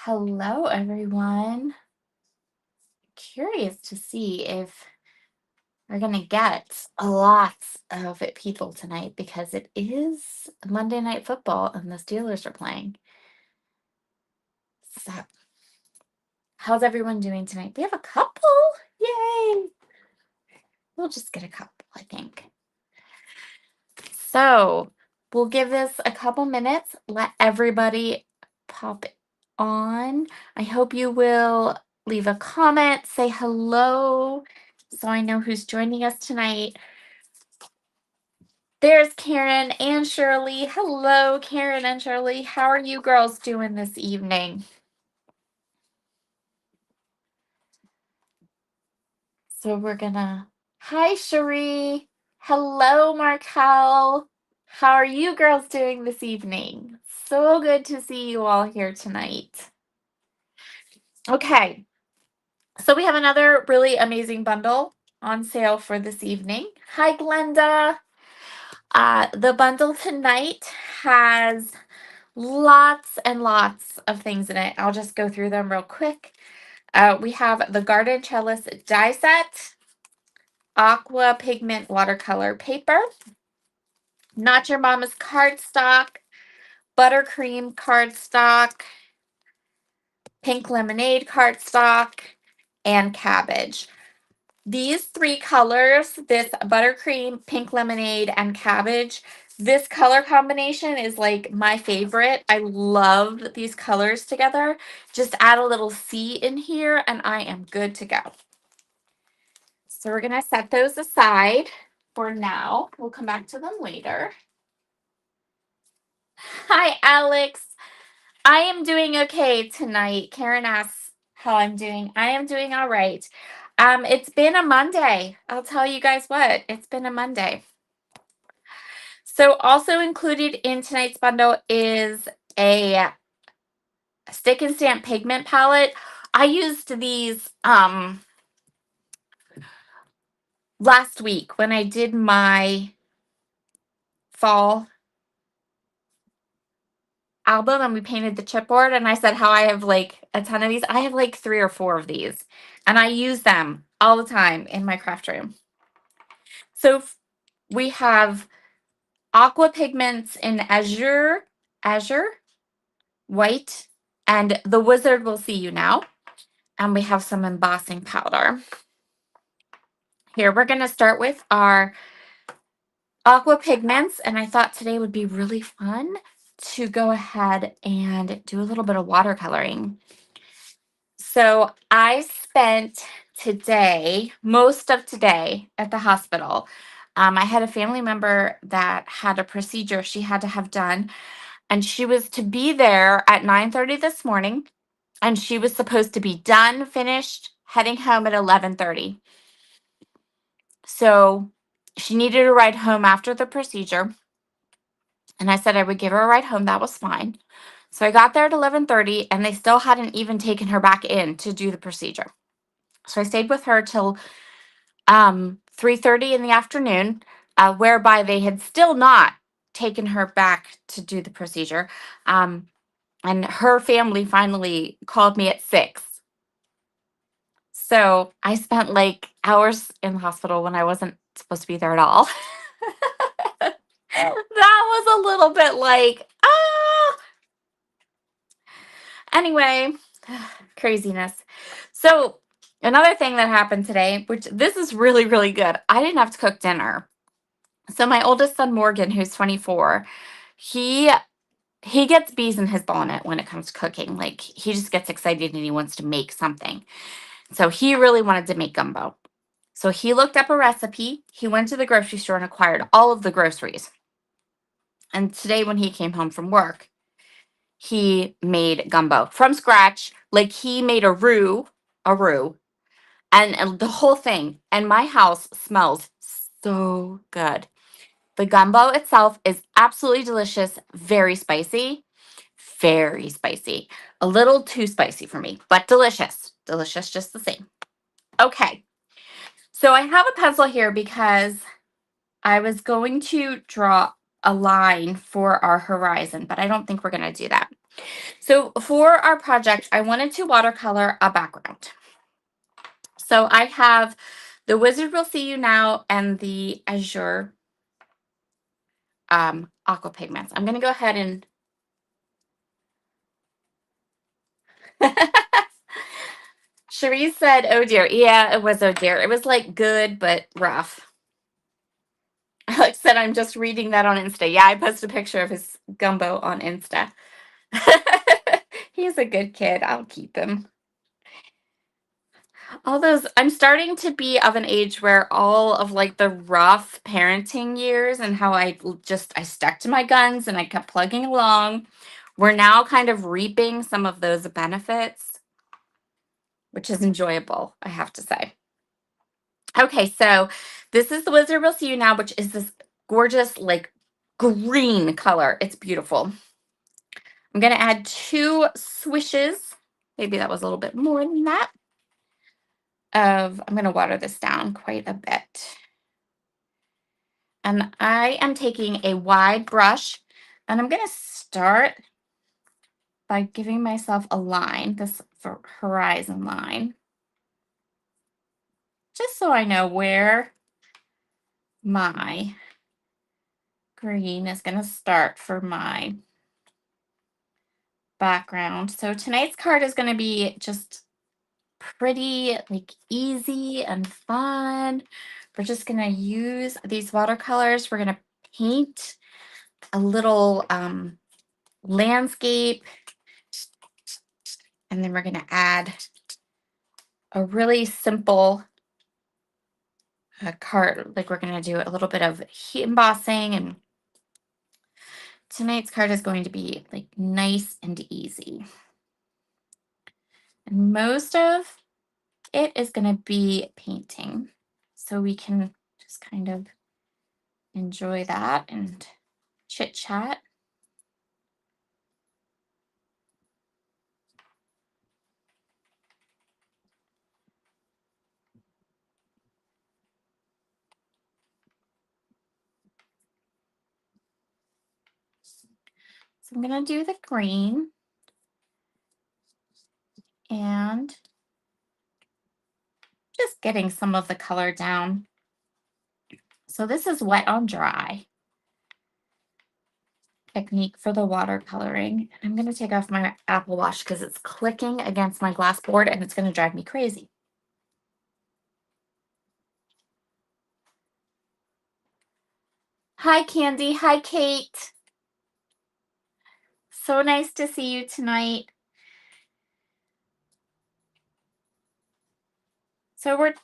Hello, everyone. Curious to see if we're going to get a lot of people tonight because it is Monday Night Football and the Steelers are playing. So, how's everyone doing tonight? We have a couple. Yay. We'll just get a couple, I think. So, we'll give this a couple minutes. Let everybody pop on. I hope you will leave a comment, say hello, so I know who's joining us tonight. There's Karen and Shirley. Hello, Karen and Shirley. How are you girls doing this evening? So we're gonna. Hi, Cherie. Hello, Markel. How are you girls doing this evening? So good to see you all here tonight. Okay, so we have another really amazing bundle on sale for this evening. Hi, Glenda. The bundle tonight has lots and lots of things in it. I'll just go through them real quick. We have the Garden Trellis die set, aqua pigment watercolor paper, Not Your Mama's cardstock, buttercream cardstock, pink lemonade cardstock, and cabbage. These three colors, this buttercream, pink lemonade, and cabbage, this color combination is like my favorite. I love these colors together. Just add a little C in here and I am good to go. So we're going to set those aside for now. We'll come back to them later. Hi, Alex. I am doing okay tonight. Karen asks how I'm doing. I am doing all right. It's been a Monday. I'll tell you guys what, it's been a Monday. So also included in tonight's bundle is a stick and stamp pigment palette. I used these last week when I did my fall album and we painted the chipboard, and I said how I have like a ton of these. I have like 3 or 4 of these and I use them all the time in my craft room. So we have aqua pigments in azure, white, and the wizard will see you now. And we have some embossing powder. Here, we're going to start with our aqua pigments, and I thought today would be really fun to go ahead and do a little bit of watercoloring. So I spent today, most of today, at the hospital. I had a family member that had a procedure she had to have done, and she was to be there at 9:30 this morning, and she was supposed to be done, finished, heading home at 11:30. So she needed a ride home after the procedure, and I said I would give her a ride home. That was fine. So I got there at 11:30, and they still hadn't even taken her back in to do the procedure. So I stayed with her till 3:30 in the afternoon, whereby they had still not taken her back to do the procedure. And her family finally called me at 6. So I spent like hours in the hospital when I wasn't supposed to be there at all. That was a little bit like, anyway, craziness. So another thing that happened today, which this is really, really good. I didn't have to cook dinner. So my oldest son, Morgan, who's 24, he gets bees in his bonnet when it comes to cooking. Like, he just gets excited and he wants to make something. So he really wanted to make gumbo. So he looked up a recipe. He went to the grocery store and acquired all of the groceries. And today when he came home from work, he made gumbo from scratch. Like, he made a roux, and the whole thing. And my house smells so good. The gumbo itself is absolutely delicious, very spicy, a little too spicy for me, but delicious just the same. Okay, so I have a pencil here because I was going to draw a line for our horizon, but I don't think we're going to do that. So for our project, I wanted to watercolor a background. So I have the Wizard Will See You Now and the Azure aqua pigments. I'm going to go ahead and Cherise said, oh dear. Yeah, it was oh dear. It was like good, but rough. Alex said, I'm just reading that on Insta. Yeah, I posted a picture of his gumbo on Insta. He's a good kid. I'll keep him. All those, I'm starting to be of an age where all of like the rough parenting years and how I stuck to my guns and I kept plugging along. We're now kind of reaping some of those benefits, which is enjoyable, I have to say. Okay, so this is the Wizard Will See You Now, which is this gorgeous like green color. It's beautiful. I'm going to add 2 swishes. Maybe that was a little bit more than that. I'm going to water this down quite a bit. And I am taking a wide brush and I'm going to start by giving myself a line, this horizon line, just so I know where my green is going to start for my background. So tonight's card is going to be just pretty like easy and fun. We're just going to use these watercolors. We're going to paint a little landscape, and then we're going to add a really simple card. Like we're going to do a little bit of heat embossing, and tonight's card is going to be like nice and easy. And most of it is going to be painting. So we can just kind of enjoy that and chit chat. So I'm going to do the green and just getting some of the color down. So this is wet on dry technique for the watercoloring. I'm going to take off my Apple Watch because it's clicking against my glass board and it's going to drive me crazy. Hi, Candy. Hi, Kate. So nice to see you tonight. So we're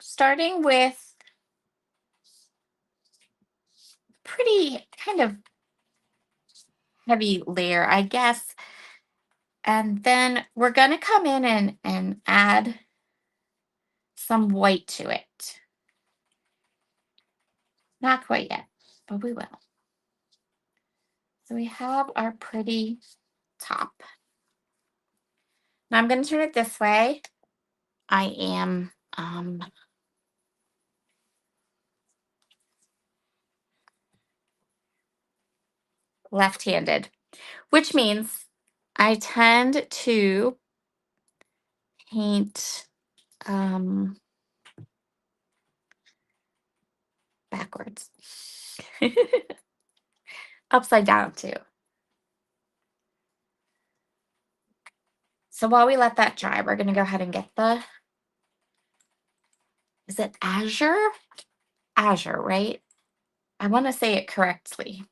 starting with pretty kind of heavy layer, I guess. And then we're going to come in and add some white to it. Not quite yet, but we will. So we have our pretty top. Now I'm going to turn it this way. I am left-handed, which means I tend to paint backwards. Upside down too. So while we let that dry, we're going to go ahead and get the, is it Azure? Azure, right? I want to say it correctly.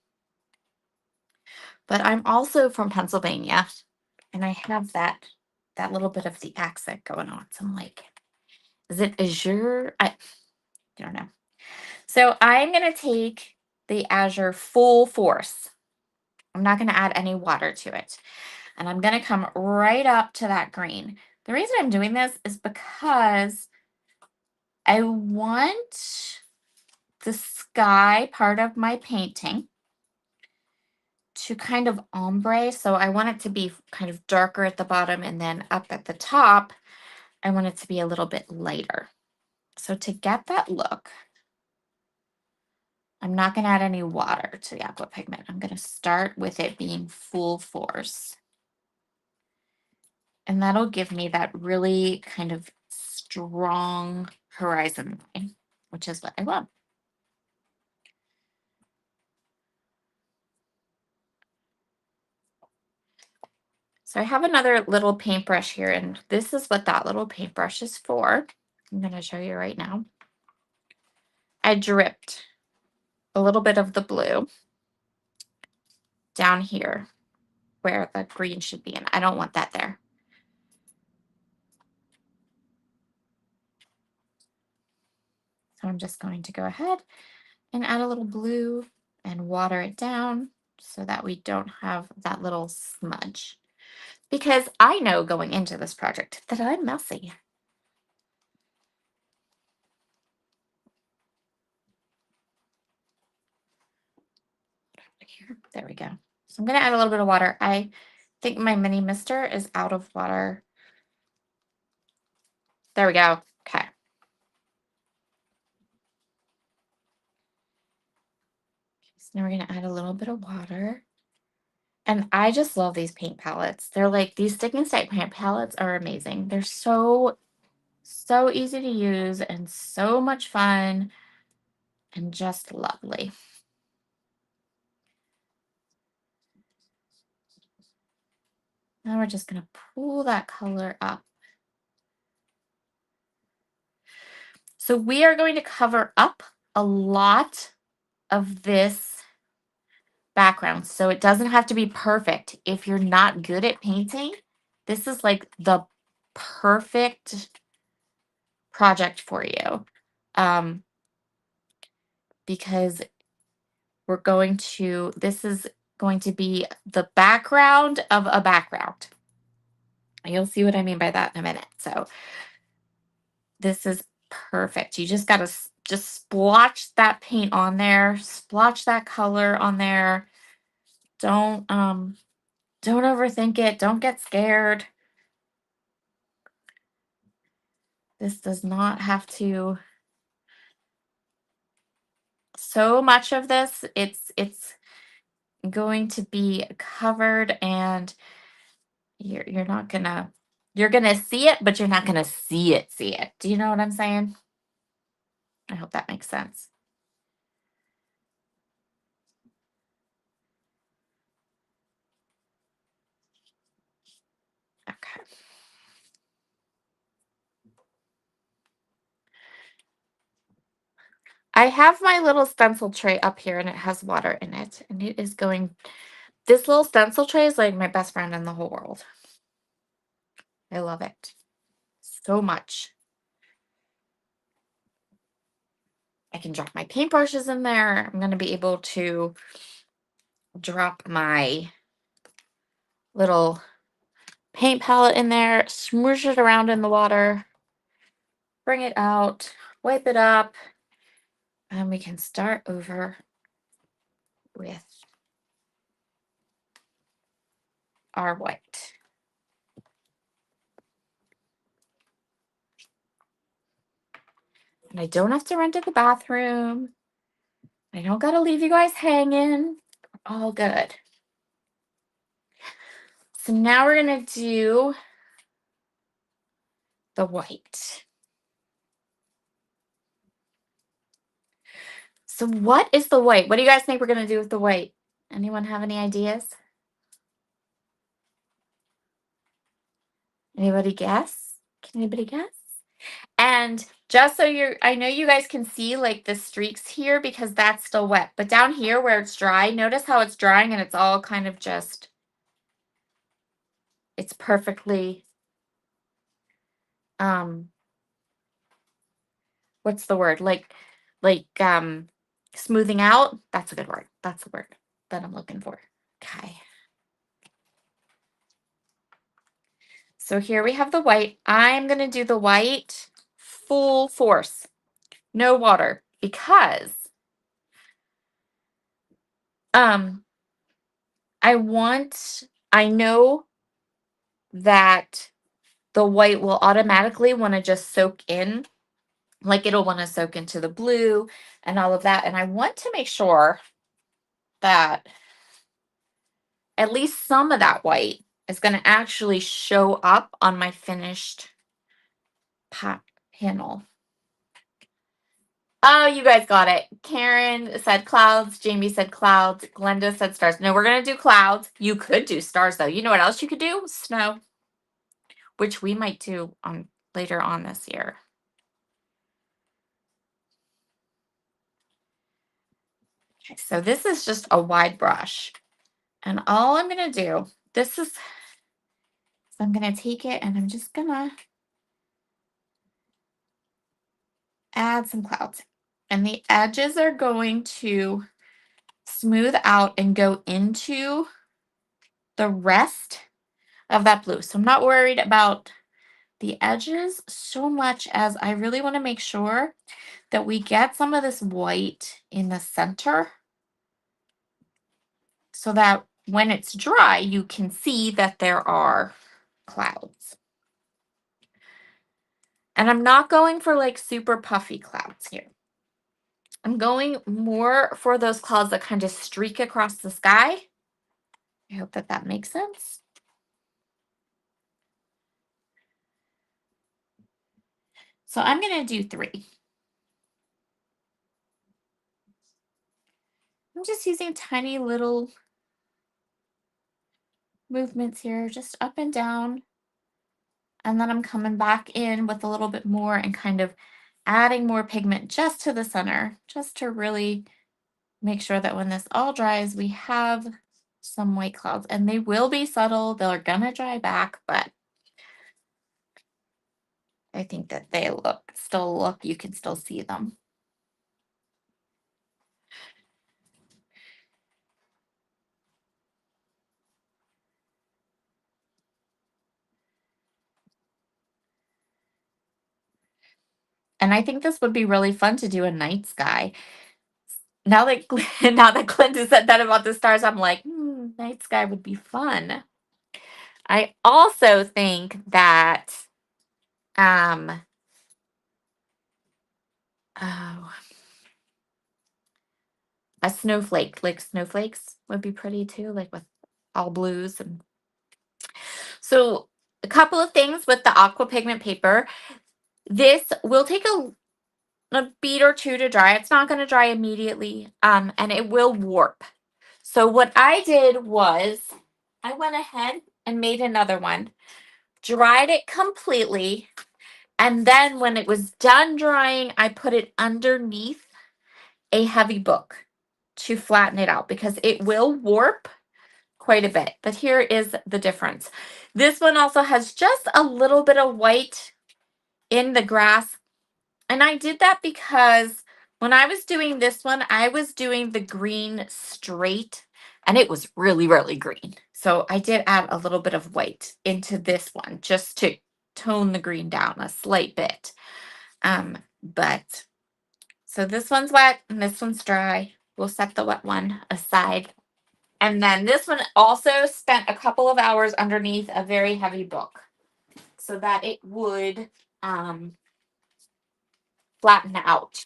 But I'm also from Pennsylvania, and I have that little bit of the accent going on. So I'm like, is it Azure? I don't know. So I'm going to take the Azure full force. I'm not going to add any water to it. And I'm going to come right up to that green. The reason I'm doing this is because I want the sky part of my painting to kind of ombre. So I want it to be kind of darker at the bottom, and then up at the top, I want it to be a little bit lighter. So to get that look, I'm not going to add any water to the aqua pigment. I'm going to start with it being full force. And that'll give me that really kind of strong horizon line, which is what I want. So I have another little paintbrush here, and this is what that little paintbrush is for. I'm going to show you right now. I dripped a little bit of the blue down here where the green should be, and I don't want that there. So I'm just going to go ahead and add a little blue and water it down so that we don't have that little smudge. Because I know going into this project that I'm messy. Here, there we go. So I'm going to add a little bit of water. I think my mini mister is out of water. There we go. Okay. So now we're going to add a little bit of water. And I just love these paint palettes. They're like, these stick and stick paint palettes are amazing. They're so easy to use and so much fun and just lovely. Now we're just going to pull that color up. So we are going to cover up a lot of this background. So it doesn't have to be perfect. If you're not good at painting, this is like the perfect project for you. Because this is going to be the background of a background. You'll see what I mean by that in a minute. So this is perfect. You just got to just splotch that paint on there, splotch that color on there. Don't overthink it. Don't get scared. This does not have to. So much of this, it's going to be covered, and you're not gonna you're gonna see it, but you're not gonna see it. Do you know what I'm saying? I hope that makes sense. Okay. I have my little stencil tray up here, and it has water in it, and it is going. This little stencil tray is like my best friend in the whole world. I love it so much. I can drop my paintbrushes in there. I'm going to be able to drop my little paint palette in there, smoosh it around in the water, bring it out, wipe it up, and we can start over with our white. And I don't have to run to the bathroom. I don't got to leave you guys hanging. All good. So now we're going to do the white. So what is the white? What do you guys think we're going to do with the white? Anyone have any ideas? Anybody guess? Can anybody guess? And just so I know you guys can see like the streaks here because that's still wet. But down here where it's dry, notice how it's drying and it's all kind of just, it's perfectly, what's the word? Like smoothing out. That's a good word. That's the word that I'm looking for. Okay. So here we have the white. I'm going to do the white full force, no water, because I know that the white will automatically want to just soak in, like it'll want to soak into the blue and all of that. And I want to make sure that at least some of that white is going to actually show up on my finished panel. Oh, you guys got it. Karen said clouds. Jamie said clouds. Glenda said stars. No, we're going to do clouds. You could do stars, though. You know what else you could do? Snow, which we might do later on this year. Okay, so this is just a wide brush. And all I'm going to do, so I'm going to take it and I'm just going to add some clouds. And the edges are going to smooth out and go into the rest of that blue. So I'm not worried about the edges so much as I really want to make sure that we get some of this white in the center so that when it's dry, you can see that there are clouds. And I'm not going for like super puffy clouds here. I'm going more for those clouds that kind of streak across the sky. I hope that that makes sense. So I'm going to do 3. I'm just using tiny little movements here, just up and down. And then I'm coming back in with a little bit more and kind of adding more pigment just to the center, just to really make sure that when this all dries, we have some white clouds. And they will be subtle. They're going to dry back, but I think that they you can still see them. And I think this would be really fun to do a night sky. Now that Glenda said that about the stars, I'm like, night sky would be fun. I also think that a snowflake, like snowflakes would be pretty too, like with all blues. And so a couple of things with the aqua pigment paper. This will take a bead or 2 to dry. It's not going to dry immediately, and it will warp. So what I did was I went ahead and made another one, dried it completely, and then when it was done drying, I put it underneath a heavy book to flatten it out because it will warp quite a bit. But here is the difference. This one also has just a little bit of white in the grass. And I did that because when I was doing this one, I was doing the green straight and it was really, really green. So I did add a little bit of white into this one just to tone the green down a slight bit. But so this one's wet and this one's dry. We'll set the wet one aside. And then this one also spent a couple of hours underneath a very heavy book so that it would flatten out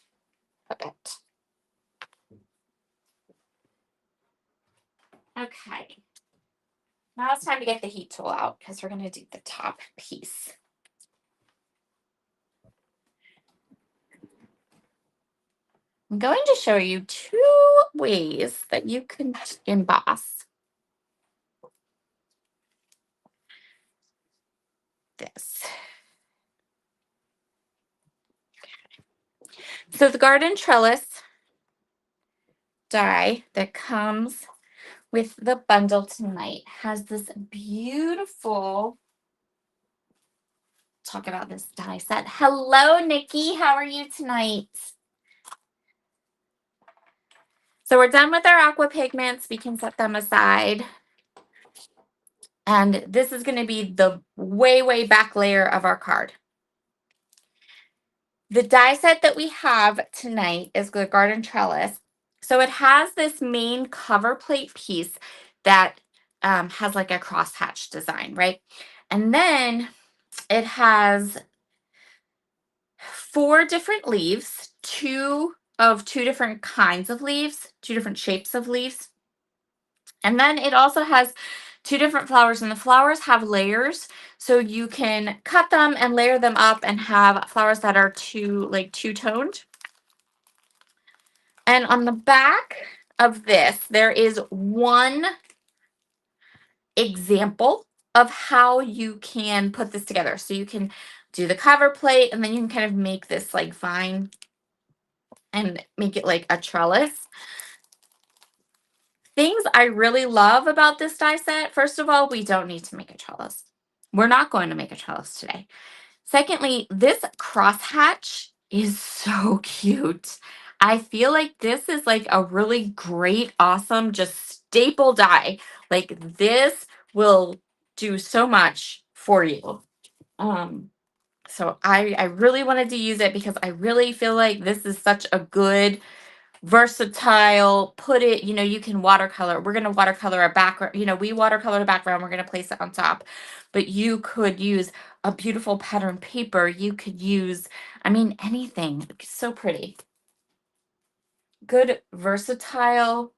a bit. Okay. Now it's time to get the heat tool out because we're going to do the top piece. I'm going to show you 2 ways that you can emboss this. So the garden trellis die that comes with the bundle tonight has this beautiful, talk about this die set. Hello, Nikki. How are you tonight? So we're done with our aqua pigments. We can set them aside. And this is going to be the way, way back layer of our card. The die set that we have tonight is the garden trellis. So it has this main cover plate piece that has like a crosshatch design, right? And then it has 4 different leaves, 2 different kinds of leaves, 2 different shapes of leaves. And then it also has two different flowers, and the flowers have layers, so you can cut them and layer them up and have flowers that are two-toned. And on the back of this, there is one example of how you can put this together. So you can do the cover plate, and then you can kind of make this like vine and make it like a trellis. Things I really love about this die set: first of all, we don't need to make a trellis. We're not going to make a trellis today. Secondly, this crosshatch is so cute. I feel like this is like a really great, awesome, just staple die. Like this will do so much for you. So I really wanted to use it because I really feel like this is such a good, versatile, put it, you can watercolor. We're going to watercolor a background. We watercolor a background. We're going to place it on top. But you could use a beautiful pattern paper. You could use, anything. It's so pretty. Good, versatile.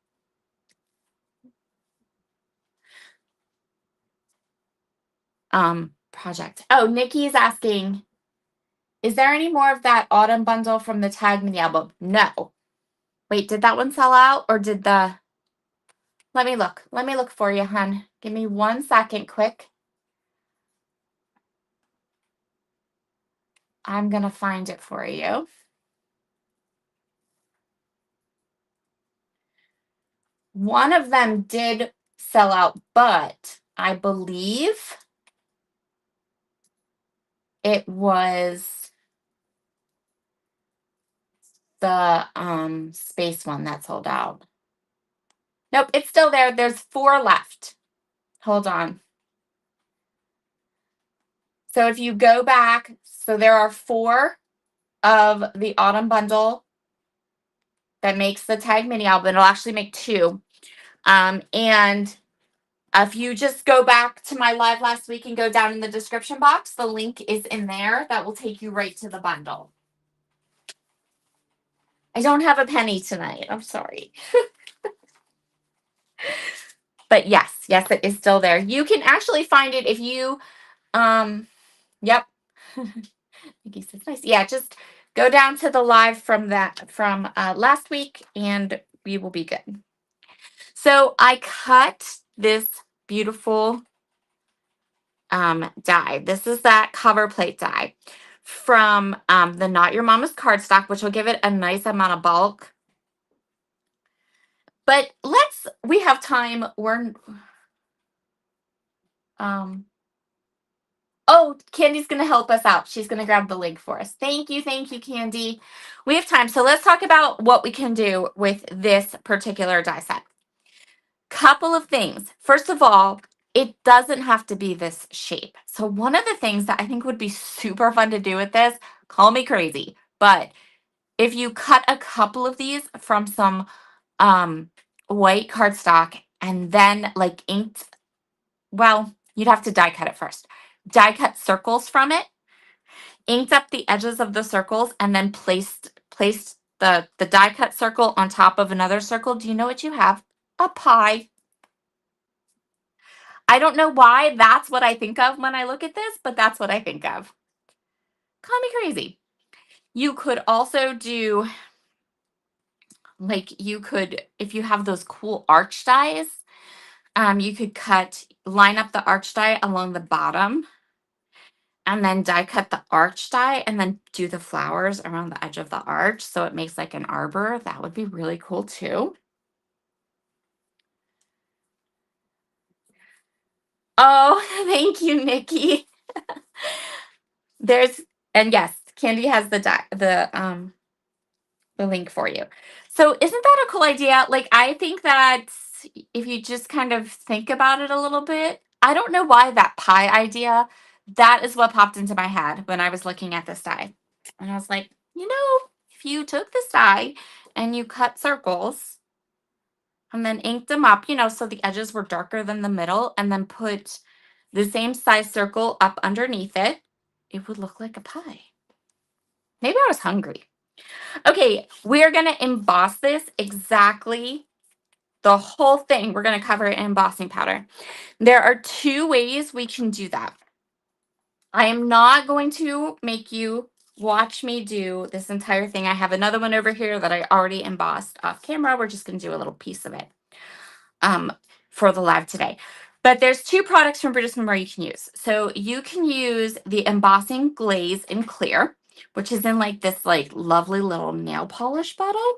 Project. Oh, Nikki's asking, is there any more of that autumn bundle from the Tag Mini album? No. Wait, did that one sell out, or did the... Let me look. Let me look for you, hon. Give me 1 second, quick. I'm going to find it for you. One of them did sell out, but I believe it was the space one that sold out. Nope, it's still there. There's 4 left. Hold on. So if you go back, so there are 4 of the autumn bundle that makes the Tag Mini album. It'll actually make 2. And if you just go back to my live last week and go down in the description box, the link is in there. That will take you right to the bundle. I don't have a penny tonight. I'm sorry. But yes, it is still there. You can actually find it if you, yep. Nikki says nice. Yeah, just go down to the live from last week and we will be good. So I cut this beautiful die. This is that cover plate die from the Not Your Mama's cardstock, which will give it a nice amount of bulk. But we have time. Oh, Candy's going to help us out. She's going to grab the link for us. Thank you, Candy. We have time. So let's talk about what we can do with this particular die set. Couple of things. First of all, it doesn't have to be this shape. So one of the things that I think would be super fun to do with this, call me crazy, but if you cut a couple of these from some white cardstock and then like inked, well, you'd have to die cut it first. Die cut circles from it, inked up the edges of the circles, and then placed the die cut circle on top of another circle. Do you know what you have? A pie. I don't know why that's what I think of when I look at this, but that's what I think of. Call me crazy. You could also do, like, if you have those cool arch dies, you could line up the arch die along the bottom and then die cut the arch die and then do the flowers around the edge of the arch so it makes like an arbor. That would be really cool too. Oh, thank you, Nikki. And yes, Candy has the link for you. So isn't that a cool idea? Like, I think that if you just kind of think about it a little bit, I don't know why that pie idea, that is what popped into my head when I was looking at this die. And I was like, if you took this die and you cut circles and then inked them up, so the edges were darker than the middle, and then put the same size circle up underneath it, it would look like a pie. Maybe I was hungry. Okay, we're going to emboss this exactly the whole thing, we're going to cover it in embossing powder. There are two ways we can do that. I am not going to make you watch me do this entire thing. I have another one over here that I already embossed off camera. We're just going to do a little piece of it for the live today. But there's two products from British Memory you can use. So you can use the embossing glaze in clear, which is in like this like lovely little nail polish bottle.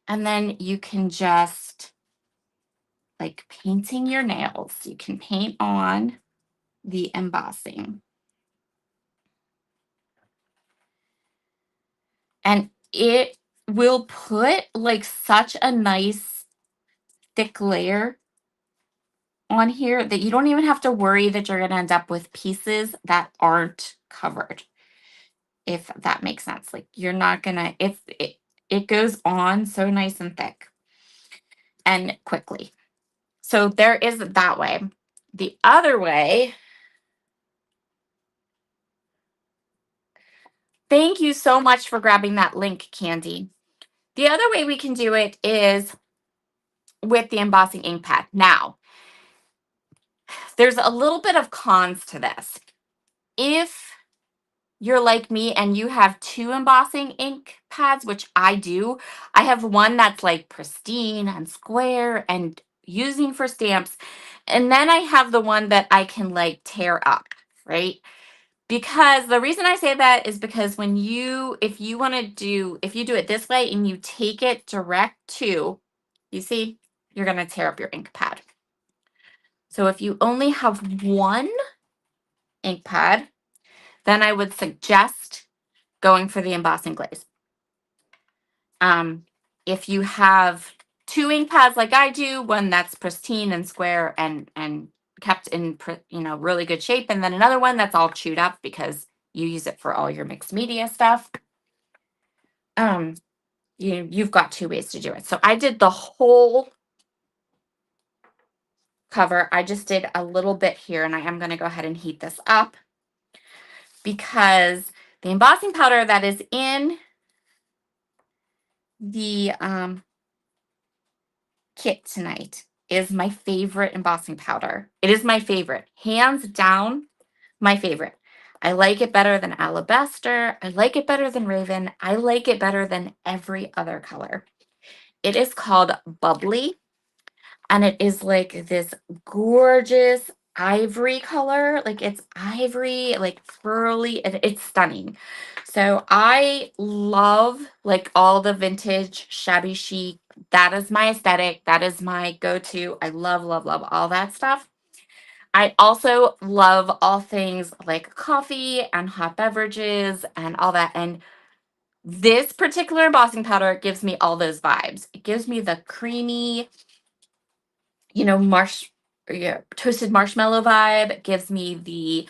And then you can just like painting your nails. You can paint on the embossing. And it will put like such a nice thick layer on here that you don't even have to worry that you're going to end up with pieces that aren't covered. If that makes sense. Like you're not going to, it goes on so nice and thick and quickly. So there is that way. The other way, thank you so much for grabbing that link, Candy. The other way we can do it is with the embossing ink pad. Now, there's a little bit of cons to this. If you're like me and you have two embossing ink pads, which I do, I have one that's like pristine and square and using for stamps. And then I have the one that I can like tear up, right? Because the reason I say that is because when if you do it this way and you take it direct to, you see, you're going to tear up your ink pad. So if you only have one ink pad, then I would suggest going for the embossing glaze. If you have two ink pads like I do, one that's pristine and square and kept in really good shape, and then another one that's all chewed up because you use it for all your mixed media stuff. You've got two ways to do it. So I did the whole cover. I just did a little bit here, and I am going to go ahead and heat this up because the embossing powder that is in the kit tonight is my favorite embossing powder. It is my favorite, hands down, my favorite. I like it better than Alabaster. I like it better than Raven. I like it better than every other color. It is called Bubbly, and it is like this gorgeous ivory color. Like it's ivory, like pearly, and it's stunning. So I love like all the vintage shabby chic. That is my aesthetic. That is my go-to. I love, love, love all that stuff. I also love all things like coffee and hot beverages and all that. And this particular embossing powder gives me all those vibes. It gives me the creamy, toasted marshmallow vibe. It gives me the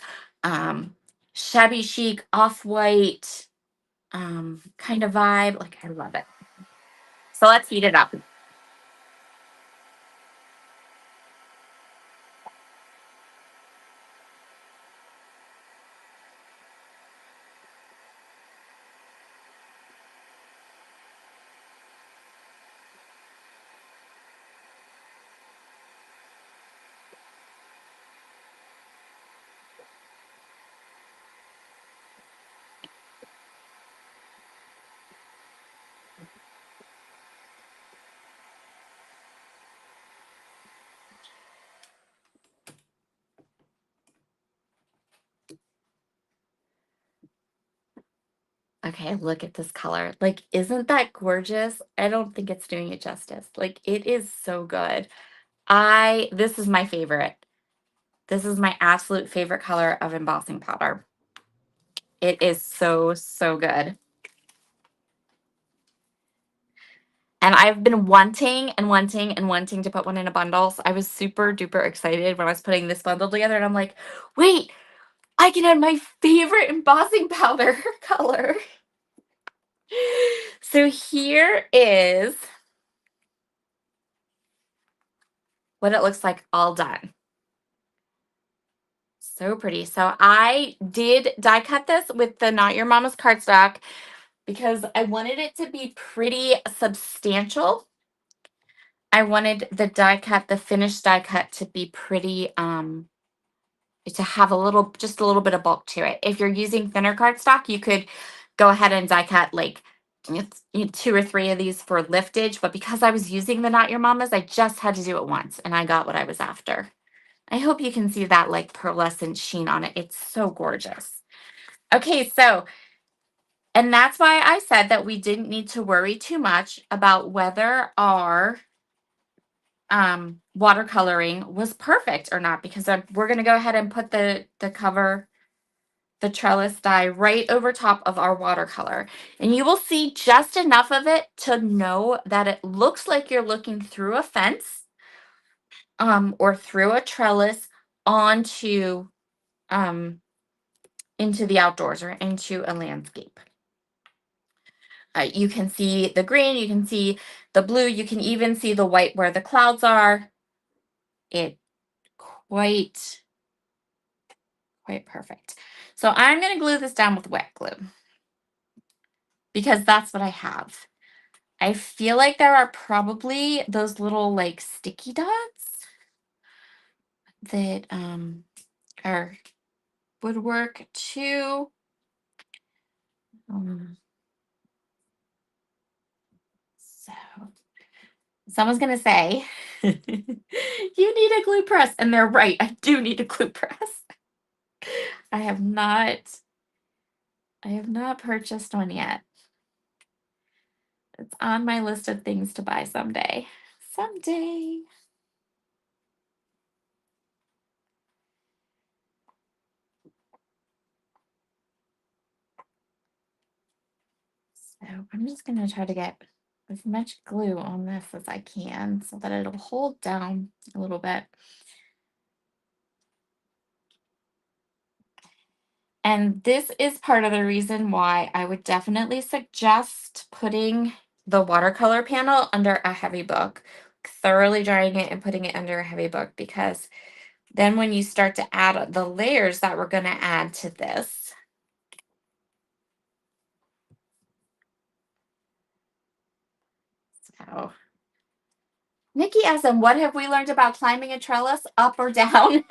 shabby chic off-white kind of vibe. Like I love it. So let's heat it up. Okay, look at this color. Like, isn't that gorgeous? I don't think it's doing it justice. Like, it is so good. This is my favorite. This is my absolute favorite color of embossing powder. It is so, so good. And I've been wanting and wanting and wanting to put one in a bundle. So I was super duper excited when I was putting this bundle together. And I'm like, wait, I can add my favorite embossing powder color. So here is what it looks like all done. So pretty. So I did die cut this with the Not Your Mama's cardstock because I wanted it to be pretty substantial. I wanted the die cut, the finished die cut to be pretty, to have just a little bit of bulk to it. If you're using thinner cardstock, you could go ahead and die cut like 2 or 3 of these for liftage. But because I was using the Not Your Mama's, I just had to do it once and I got what I was after. I hope you can see that like pearlescent sheen on it. It's so gorgeous. Okay, so, and that's why I said that we didn't need to worry too much about whether our watercoloring was perfect or not, because we're going to go ahead and put the cover, the trellis die right over top of our watercolor. And you will see just enough of it to know that it looks like you're looking through a fence or through a trellis onto into the outdoors or into a landscape. You can see the green, you can see the blue, you can even see the white where the clouds are. It quite perfect. So I'm going to glue this down with wet glue because that's what I have. I feel like there are probably those little like sticky dots that would work too. So someone's going to say, you need a glue press. And they're right. I do need a glue press. I have not purchased one yet. It's on my list of things to buy someday. Someday. So I'm just going to try to get as much glue on this as I can so that it'll hold down a little bit. And this is part of the reason why I would definitely suggest putting the watercolor panel under a heavy book, thoroughly drying it and putting it under a heavy book, because then when you start to add the layers that we're going to add to this, so Nikki asked them, what have we learned about climbing a trellis, up or down?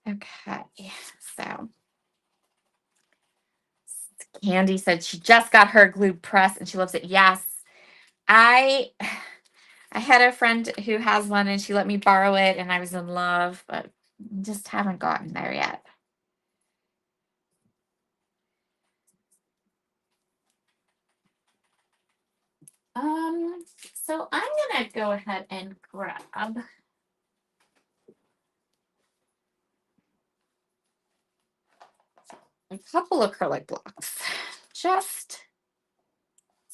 Okay, so Candy said she just got her glue press and she loves it. Yes, I had a friend who has one and she let me borrow it and I was in love, but just haven't gotten there yet. So I'm gonna go ahead and grab a couple acrylic blocks just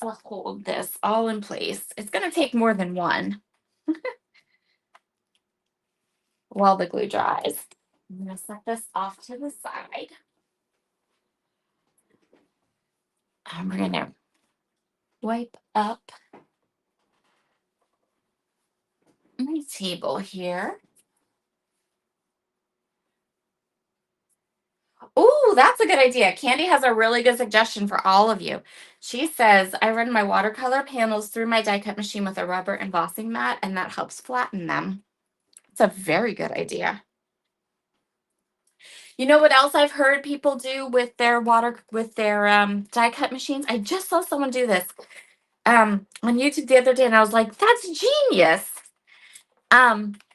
to hold this all in place. It's gonna take more than one while the glue dries. I'm gonna set this off to the side. And we're gonna wipe up my table here. Oh, that's a good idea. Candy has a really good suggestion for all of you. She says, I run my watercolor panels through my die cut machine with a rubber embossing mat, and that helps flatten them. It's a very good idea. You know what else I've heard people do with their die cut machines? I just saw someone do this on YouTube the other day, and I was like, that's genius.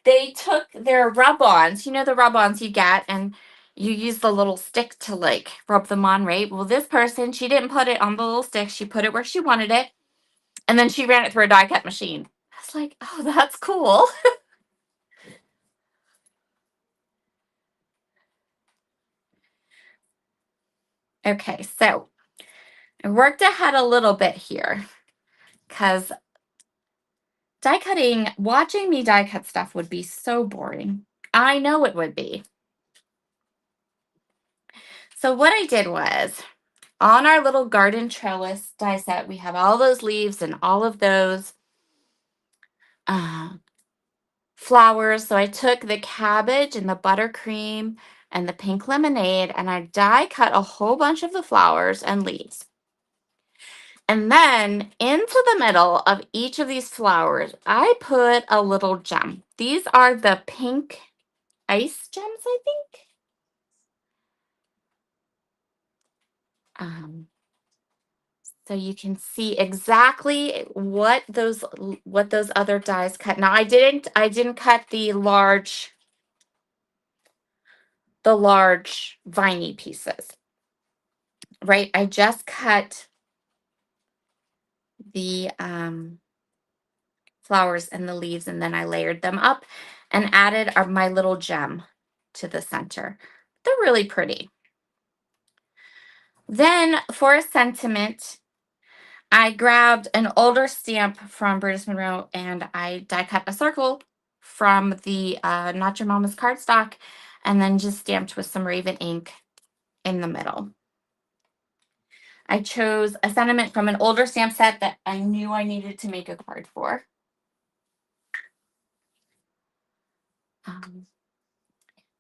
They took their rub-ons, the rub-ons you get, and you use the little stick to like rub them on, right? Well, this person, she didn't put it on the little stick. She put it where she wanted it, and then she ran it through a die cut machine. I was like, oh, that's cool. Okay, so I worked ahead a little bit here because watching me die cut stuff would be so boring. I know it would be. So what I did was, on our little garden trellis die set, we have all those leaves and all of those flowers. So I took the cabbage and the buttercream, and the pink lemonade, and I die cut a whole bunch of the flowers and leaves. And then into the middle of each of these flowers, I put a little gem. These are the pink ice gems, I think. So you can see exactly what those other dies cut. Now I didn't cut the large viney pieces, right? I just cut the flowers and the leaves, and then I layered them up and added my little gem to the center. They're really pretty. Then for a sentiment, I grabbed an older stamp from Brutus Monroe and I die cut a circle from the Not Your Mama's cardstock and then just stamped with some Raven ink in the middle. I chose a sentiment from an older stamp set that I knew I needed to make a card for.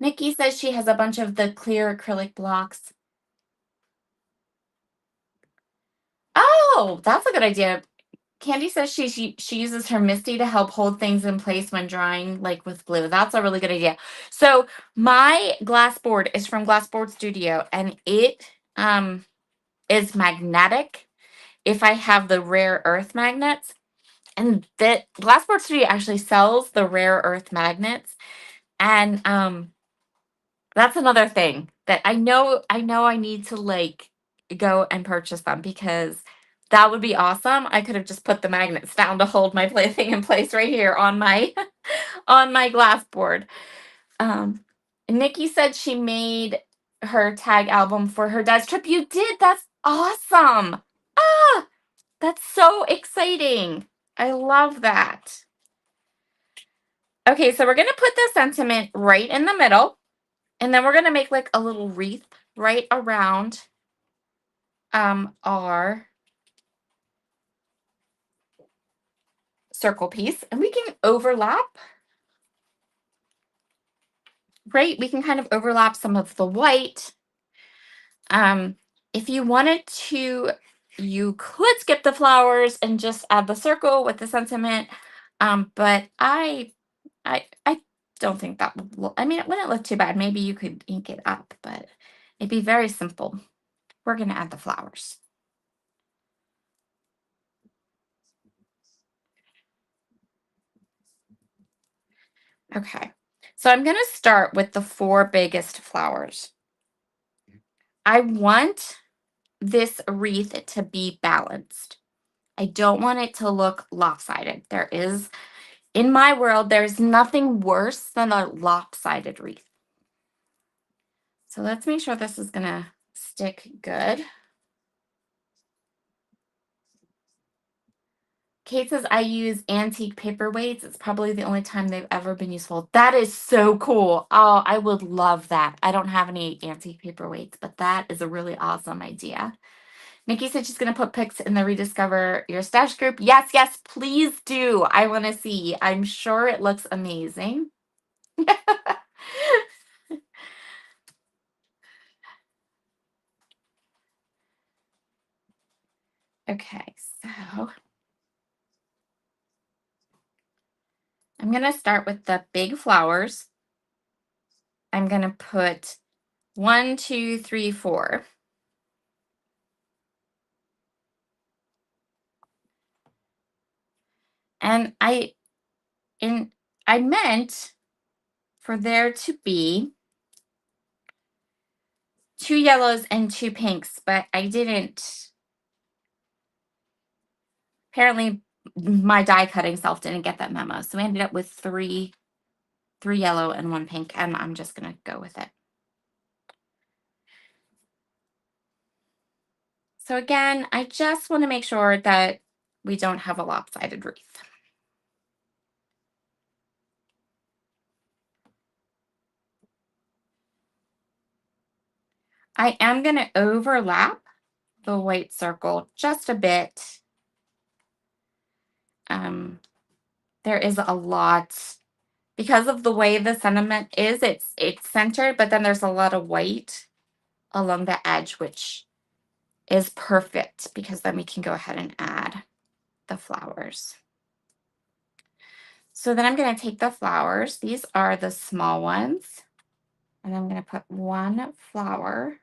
Nikki says she has a bunch of the clear acrylic blocks. Oh, that's a good idea. Candy says she uses her Misty to help hold things in place when drawing, like with glue. That's a really good idea. So my glass board is from Glass Board Studio, and it is magnetic if I have the rare earth magnets. And that Glass Board Studio actually sells the rare earth magnets. And that's another thing that I know I need to like go and purchase them because that would be awesome. I could have just put the magnets down to hold my thing in place right here on my on my glass board. Nikki said she made her tag album for her dad's trip. You did? That's awesome. Ah, that's so exciting. I love that. Okay, so we're going to put the sentiment right in the middle. And then we're going to make like a little wreath right around our circle piece. And we can overlap, right? We can kind of overlap some of the white. If you wanted to, you could skip the flowers and just add the circle with the sentiment. But I don't think that would look, I mean, it wouldn't look too bad. Maybe you could ink it up, but it'd be very simple. We're going to add the flowers. Okay, so I'm going to start with the 4 biggest flowers. I want this wreath to be balanced. I don't want it to look lopsided. In my world, there's nothing worse than a lopsided wreath. So let's make sure this is going to stick good. Kate says, I use antique paperweights. It's probably the only time they've ever been useful. That is so cool. Oh, I would love that. I don't have any antique paperweights, but that is a really awesome idea. Nikki said she's going to put pics in the Rediscover Your Stash group. Yes, yes, please do. I want to see. I'm sure it looks amazing. Okay, so I'm going to start with the big flowers. I'm going to put 1, 2, 3, 4. And I meant for there to be 2 yellows and 2 pinks, but I didn't. Apparently, my die cutting self didn't get that memo. So we ended up with 3 yellow and 1 pink, and I'm just going to go with it. So again, I just want to make sure that we don't have a lopsided wreath. I am going to overlap the white circle just a bit. There is a lot because of the way the sentiment is, it's centered, but then there's a lot of white along the edge, which is perfect because then we can go ahead and add the flowers. So then I'm going to take the flowers. These are the small ones. And I'm going to put one flower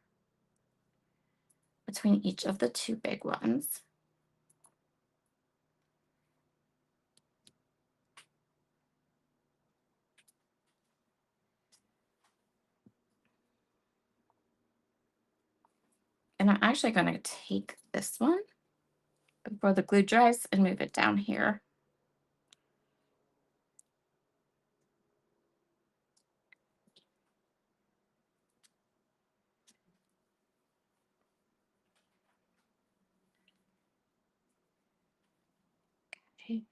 between each of the two big ones. And I'm actually going to take this one before the glue dries and move it down here. Okay.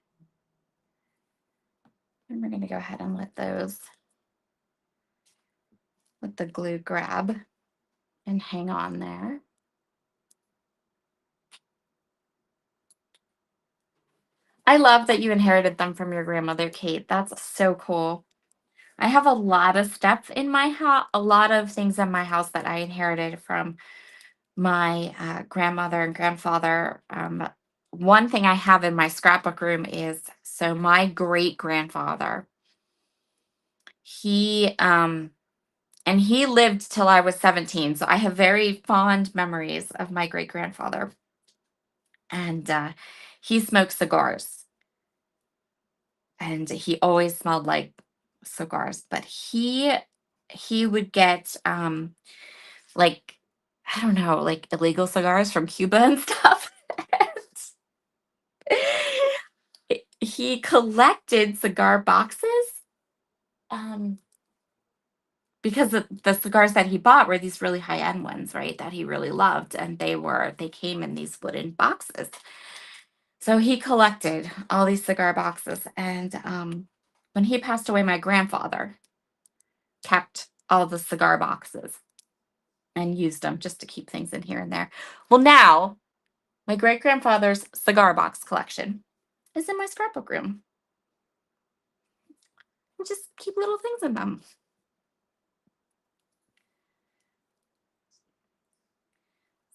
And we're going to go ahead and let the glue grab and hang on there. I love that you inherited them from your grandmother, Kate. That's so cool. I have a lot of stuff in my house, a lot of things in my house that I inherited from my grandmother and grandfather. One thing I have in my scrapbook room is, so my great grandfather, and he lived till I was 17. So I have very fond memories of my great grandfather. And he smoked cigars. And he always smelled like cigars. But he would get like, I don't know, like illegal cigars from Cuba and stuff. He collected cigar boxes because the cigars that he bought were these really high-end ones, right? That he really loved, and they came in these wooden boxes. So he collected all these cigar boxes, and when he passed away, my grandfather kept all the cigar boxes and used them just to keep things in here and there. Well, now my great grandfather's cigar box collection is in my scrapbook room. I just keep little things in them.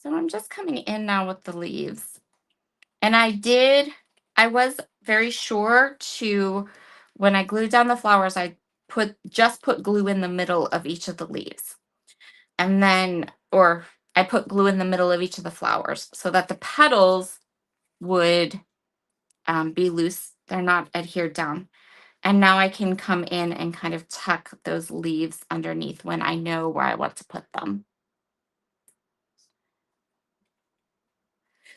So I'm just coming in now with the leaves. And I was very sure to, when I glued down the flowers, I just put glue in the middle of each of the leaves. And then, or I put glue in the middle of each of the flowers so that the petals would be loose. They're not adhered down. And now I can come in and kind of tuck those leaves underneath when I know where I want to put them.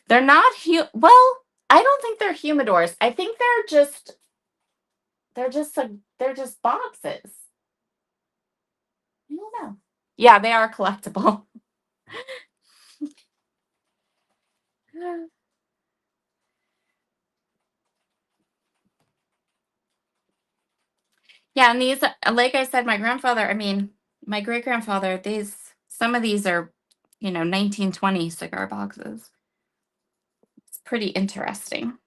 They're not well, I don't think they're humidors. I think they're just boxes. I don't know. Yeah, they are collectible. Yeah, and these, like I said, my grandfather, I mean, my great grandfather, some of these are, 1920 cigar boxes. It's pretty interesting.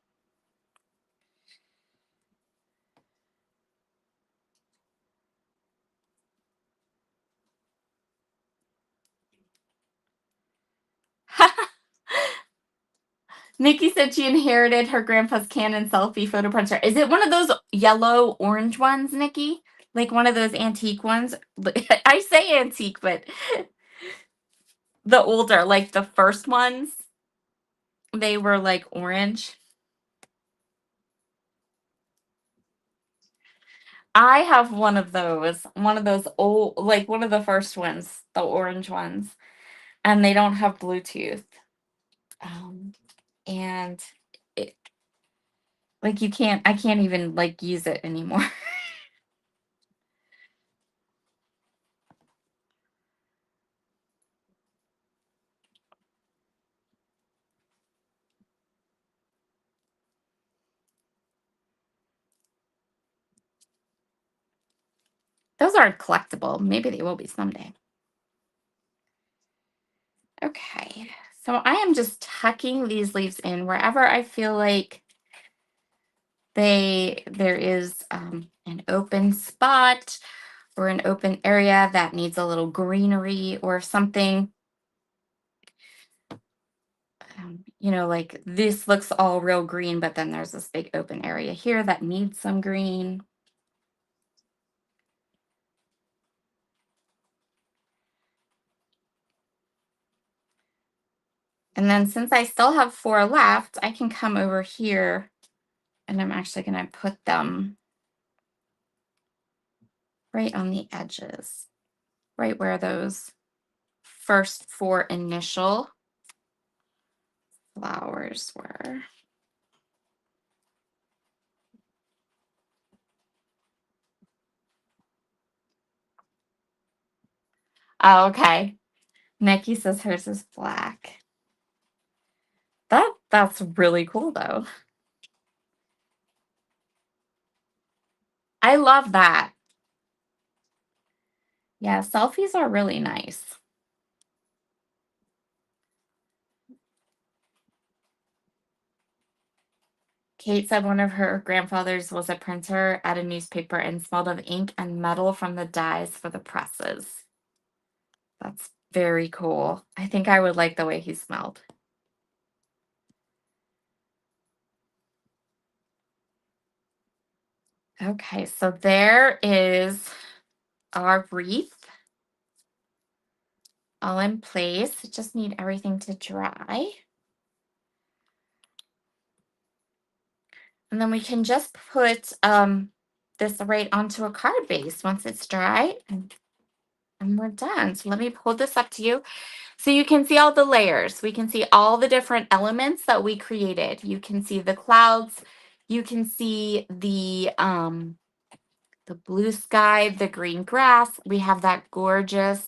Nikki said she inherited her grandpa's Canon selfie photo printer. Is it one of those yellow orange ones, Nikki? Like one of those antique ones? I say antique, but the older, like the first ones, they were like orange. I have one of those old, like one of the first ones, the orange ones, and they don't have Bluetooth. Um, and it, like I can't even like use it anymore. Those aren't collectible. Maybe they will be someday. Okay, so I am just tucking these leaves in wherever I feel like there is an open spot or an open area that needs a little greenery or something. Like this looks all real green, but then there's this big open area here that needs some green. And then since I still have 4 left, I can come over here and I'm actually going to put them right on the edges, right where those first 4 initial flowers were. Oh, okay. Nikki says hers is black. That's really cool though. I love that. Yeah, selfies are really nice. Kate said one of her grandfathers was a printer at a newspaper and smelled of ink and metal from the dyes for the presses. That's very cool. I think I would like the way he smelled. Okay, so there is our wreath all in place. Just need everything to dry. And then we can just put this right onto a card base once it's dry and we're done. So let me pull this up to you. So you can see all the layers. We can see all the different elements that we created. You can see the clouds. You can see the blue sky, the green grass. We have that gorgeous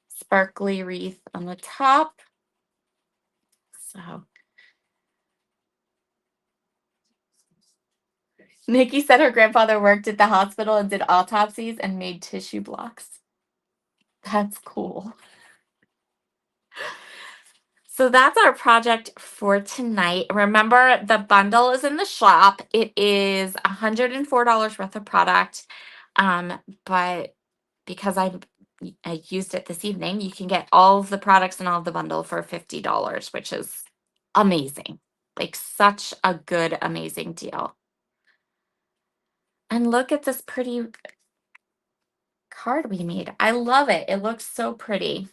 sparkly wreath on the top. So Nikki said her grandfather worked at the hospital and did autopsies and made tissue blocks. That's cool. So that's our project for tonight. Remember, the bundle is in the shop. It is $104 worth of product. But because I used it this evening, you can get all of the products and all of the bundle for $50, which is amazing. Like such a good, amazing deal. And look at this pretty card we made. I love it. It looks so pretty.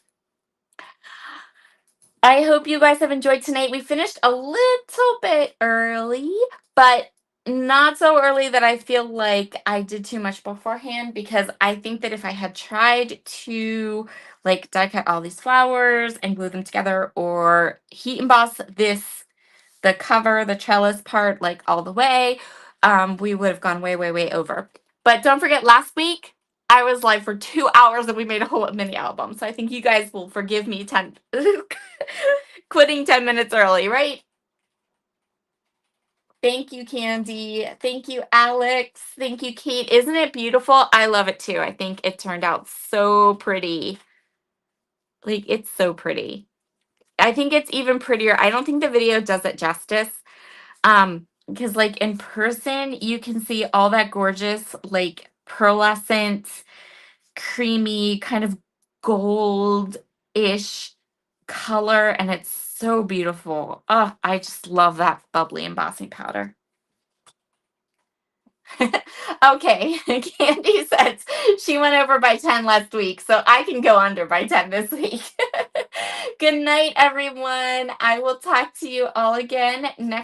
I hope you guys have enjoyed tonight. We finished a little bit early, but not so early that I feel like I did too much beforehand, because I think that if I had tried to like die cut all these flowers and glue them together or heat emboss the cover, the trellis part, like all the way, we would have gone way, way, way over. But don't forget, last week I was live for 2 hours and we made a whole mini album. So I think you guys will forgive me quitting 10 minutes early, right? Thank you, Candy. Thank you, Alex. Thank you, Kate. Isn't it beautiful? I love it too. I think it turned out so pretty. Like, it's so pretty. I think it's even prettier. I don't think the video does it justice. Because like in person, you can see all that gorgeous, like pearlescent, creamy, kind of gold-ish color, and it's so beautiful. Oh, I just love that bubbly embossing powder. Okay, Candy says she went over by 10 last week, so I can go under by 10 this week. Good night, everyone. I will talk to you all again next